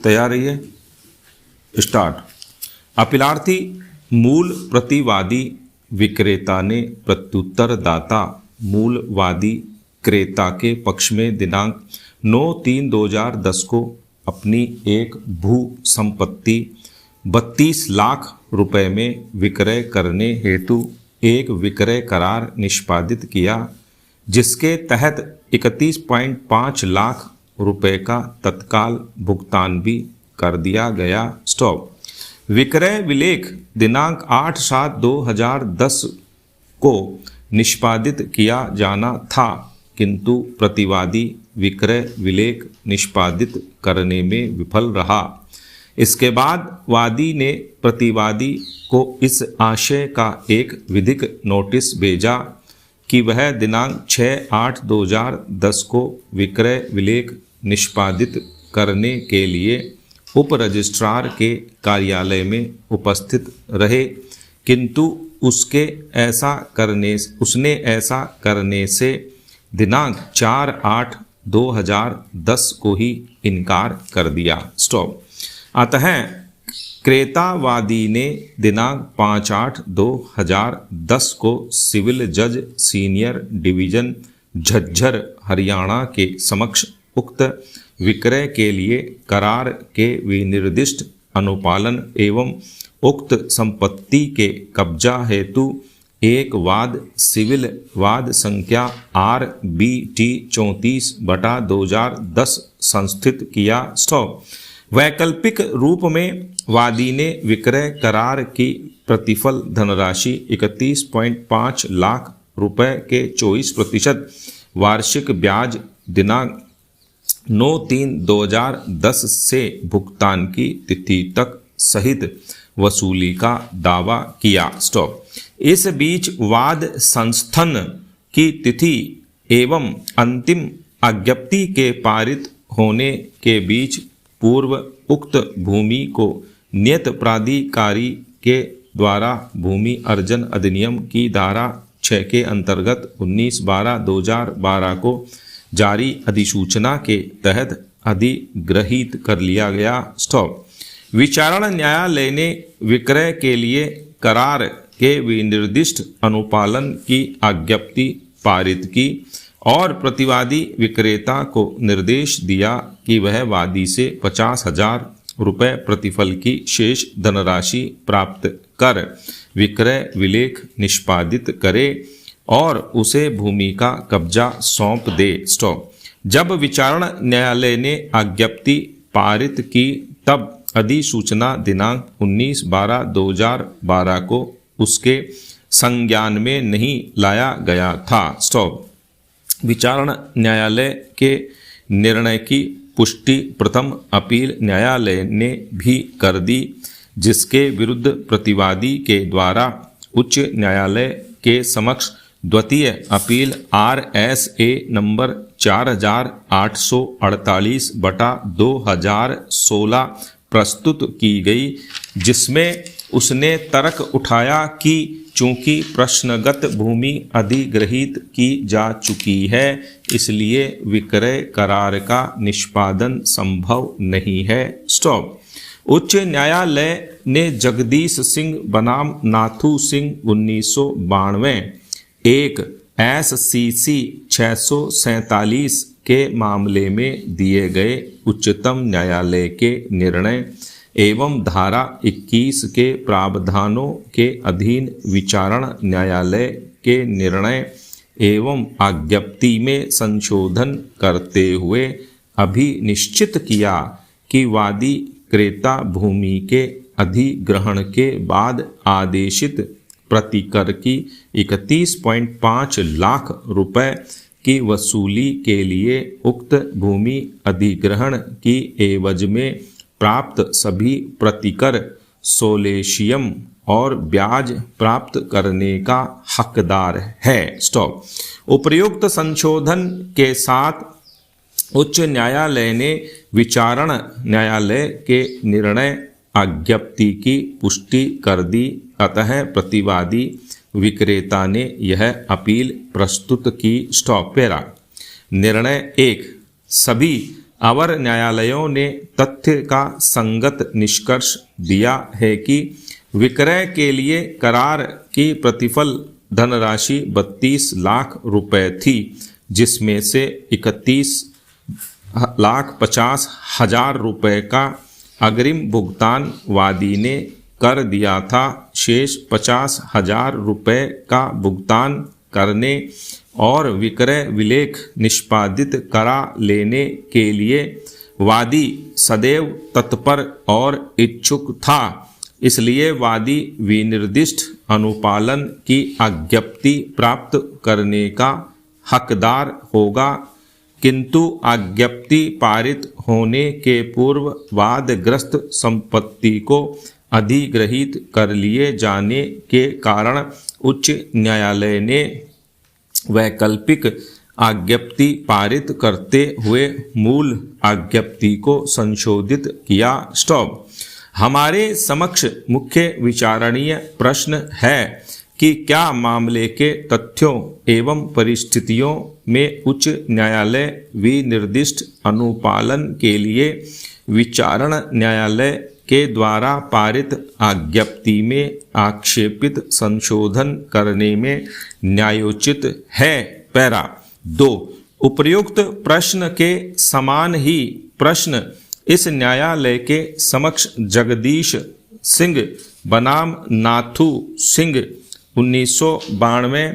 तैयार रहिए। स्टार्ट। अपीलार्थी मूल प्रतिवादी विक्रेता ने प्रत्युत्तरदाता मूल वादी क्रेता के पक्ष में दिनांक 9/3/2010 को अपनी एक भू संपत्ति 32 लाख रुपए में विक्रय करने हेतु एक विक्रय करार निष्पादित किया, जिसके तहत 31.5 लाख रुपए का तत्काल भुगतान भी कर दिया गया। स्टॉप। विक्रय विलेख दिनांक 8/7/2010 को निष्पादित किया जाना था, किंतु प्रतिवादी विक्रय विलेख निष्पादित करने में विफल रहा। इसके बाद वादी ने प्रतिवादी को इस आशय का एक विधिक नोटिस भेजा कि वह दिनांक 6/8/2010 को विक्रय विलेख निष्पादित करने के लिए उप रजिस्ट्रार के कार्यालय में उपस्थित रहे, किंतु उसने ऐसा करने से दिनांक 4/8/2010 को ही इनकार कर दिया। स्टॉप। अतः क्रेतावादी ने दिनांक 5/8/2010 को सिविल जज सीनियर डिवीजन झज्जर हरियाणा के समक्ष उक्त विक्रय के लिए करार के विनिर्दिष्ट अनुपालन एवं उक्त संपत्ति के कब्जा हेतु एक वाद सिविल वाद संख्या RBT 34/2010 संस्थित किया। स्टॉप। वैकल्पिक रूप में वादी ने विक्रय करार की प्रतिफल धनराशि 31.5 लाख रुपए के 24% वार्षिक ब्याज दिनांक 9/3/2010 से भुगतान की तिथि तक सहित वसूली का दावा किया। स्टॉप। इस बीच वाद संस्थन की तिथि एवं अंतिम अज्ञप्ति के पारित होने के बीच पूर्व उक्त भूमि को नियत प्राधिकारी के द्वारा भूमि अर्जन अधिनियम की धारा 6 के अंतर्गत 19/12/2012 को जारी अधिसूचना के तहत अधिग्रहित कर लिया गया। स्टॉप। विचारण न्यायालय ने विक्रय के लिए करार के विनिर्दिष्ट अनुपालन की अज्ञप्ति पारित की और प्रतिवादी विक्रेता को निर्देश दिया कि वह वादी से 50,000 रुपये प्रतिफल की शेष धनराशि प्राप्त कर विक्रय विलेख निष्पादित करे और उसे भूमि का कब्जा सौंप दे। स्टॉप। जब विचारण न्यायालय ने अज्ञप्ति पारित की, तब अधिसूचना दिनांक 19/12/2012 को उसके संज्ञान में नहीं लाया गया था। स्टॉप। विचारण न्यायालय के निर्णय की पुष्टि प्रथम अपील न्यायालय ने भी कर दी, जिसके विरुद्ध प्रतिवादी के द्वारा उच्च न्यायालय के समक्ष द्वितीय अपील RSA नंबर 4848/2016 प्रस्तुत की गई, जिसमें उसने तर्क उठाया कि चूंकि प्रश्नगत भूमि अधिग्रहित की जा चुकी है, इसलिए विक्रय करार का निष्पादन संभव नहीं है। स्टॉप। उच्च न्यायालय ने जगदीश सिंह बनाम नाथू सिंह 1992 एक SCC 647 के मामले में दिए गए उच्चतम न्यायालय के निर्णय एवं धारा 21 के प्रावधानों के अधीन विचारण न्यायालय के निर्णय एवं अज्ञप्ति में संशोधन करते हुए अभिनिश्चित किया कि वादी क्रेता भूमि के अधिग्रहण के बाद आदेशित प्रतिकर की 31.5 लाख रुपए की वसूली के लिए उक्त भूमि अधिग्रहण की एवज में प्राप्त सभी प्रतिकर सोलेशियम और ब्याज प्राप्त करने का हकदार है। स्टॉप। उपर्युक्त संशोधन के साथ उच्च न्यायालय ने विचारण न्यायालय के निर्णय अज्ञप्ति की पुष्टि कर दी। अतः प्रतिवादी विक्रेता ने यह अपील प्रस्तुत की। स्टॉप। पैरा। निर्णय 1। सभी अवर न्यायालयों ने तथ्य का संगत निष्कर्ष दिया है कि विक्रय के लिए करार की प्रतिफल धनराशि 32 लाख रुपए थी, जिसमें से 31,50,000 रुपए का अग्रिम भुगतान वादी ने कर दिया था। शेष 50,000 रुपए का भुगतान करने और विक्रय विलेख निष्पादित करा लेने के लिए वादी सदैव तत्पर और इच्छुक था। इसलिए वादी विनिर्दिष्ट अनुपालन की आज्ञप्ति प्राप्त करने का हकदार होगा, किंतु आज्ञप्ति पारित होने के पूर्व वादग्रस्त संपत्ति को अधिग्रहित कर लिए जाने के कारण उच्च न्यायालय ने वैकल्पिक आज्ञप्ति पारित करते हुए मूल आज्ञप्ति को संशोधित किया। स्टॉप। हमारे समक्ष मुख्य विचारणीय प्रश्न है कि क्या मामले के तथ्यों एवं परिस्थितियों में उच्च न्यायालय विनिर्दिष्ट अनुपालन के लिए विचारण न्यायालय के द्वारा पारित आज्ञप्ति में आक्षेपित संशोधन करने में न्यायोचित है। पैरा 2। उपर्युक्त प्रश्न के समान ही प्रश्न इस न्यायालय के समक्ष जगदीश सिंह बनाम नाथू सिंह 1992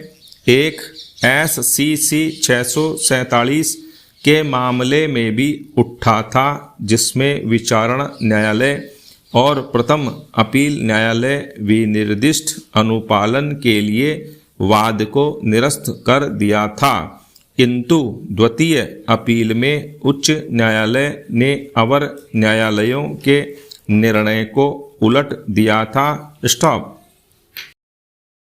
एक SCC 647 के मामले में भी उठा था, जिसमें विचारण न्यायालय और प्रथम अपील न्यायालय विनिर्दिष्ट अनुपालन के लिए वाद को निरस्त कर दिया था, किंतु द्वितीय अपील में उच्च न्यायालय ने अवर न्यायालयों के निर्णय को उलट दिया था। स्टॉप।